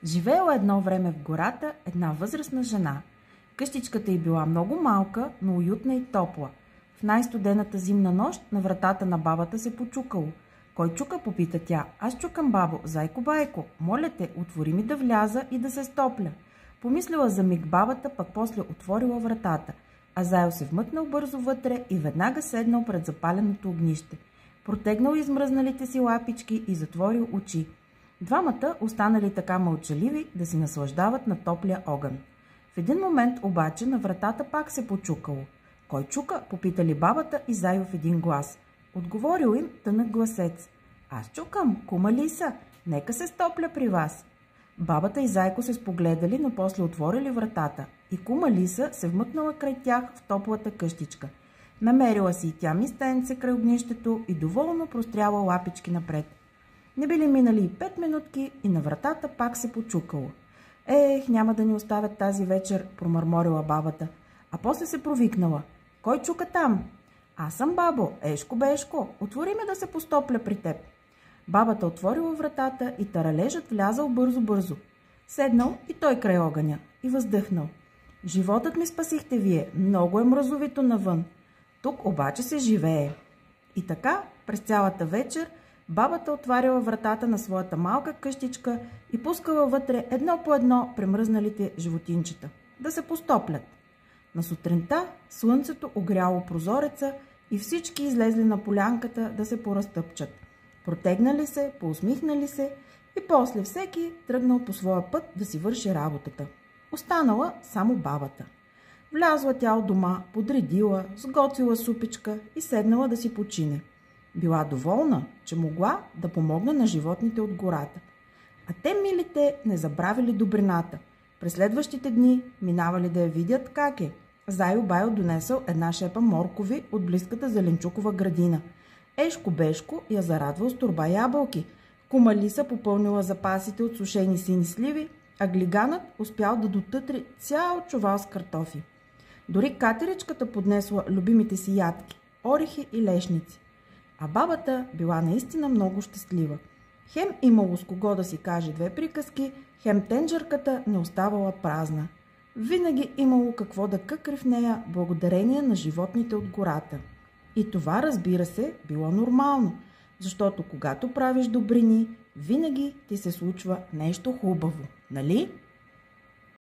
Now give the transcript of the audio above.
Живеела едно време в гората една възрастна жена. Къщичката й била много малка, но уютна и топла. В най-студената зимна нощ на вратата на бабата се почукало. Кой чука, попита тя. Аз чукам, бабо, зайко байко. Моля те, отвори ми да вляза и да се стопля. Помислила за миг бабата, пък после отворила вратата. А Зайо се вмъкнал бързо вътре и веднага седнал пред запаленото огнище. Протегнал измръзналите си лапички и затворил очи. Двамата останали така мълчаливи да си наслаждават на топлия огън. В един момент обаче на вратата пак се почукало. Кой чука? Попитали бабата и Зайо в един глас. Отговорил им тънък гласец. Аз чукам, кума Лиса, нека се стопля при вас. Бабата и Зайко се спогледали, но после отворили вратата и кума Лиса се вмъкнала край тях в топлата къщичка. Намерила си и тя мистенце край огнището и доволно простряла лапички напред. Не били минали и 5 минутки и на вратата пак се почукало. Няма да ни оставят тази вечер, промърморила бабата, а после се провикнала. Кой чука там? Аз съм, бабо, ешко бешко, отвори ме да се постопля при теб. Бабата отворила вратата и таралежът влязал бързо-бързо. Седнал и той край огъня и въздъхнал. Животът ми спасихте вие, много е мразовито навън. Тук обаче се живее. И така, през цялата вечер, бабата отваряла вратата на своята малка къщичка и пускала вътре едно по едно премръзналите животинчета да се постоплят. На сутринта слънцето огряло прозореца и всички излезли на полянката да се поразтъпчат. Протегнали се, поусмихнали се и после всеки тръгнал по своя път да си върши работата. Останала само бабата. Влязла тя от дома, подредила, сготвила супичка и седнала да си почине. Била доволна, че могла да помогне на животните от гората. А те, милите, не забравили добрината. През следващите дни минавали да я видят как е. Зайо Байо донесъл една шепа моркови от близката зеленчукова градина. Ешко Бешко я зарадвал с торба ябълки. Кума Лиса попълнила запасите от сушени сини сливи, а глиганът успял да дотътри цял чувал с картофи. Дори катеричката поднесла любимите си ядки – орехи и лешници. А бабата била наистина много щастлива. Хем имало с кого да си каже две приказки, хем тенджерката не оставала празна. Винаги имало какво да къкри в нея благодарение на животните от гората. И това, разбира се, било нормално, защото когато правиш добрини, винаги ти се случва нещо хубаво, нали?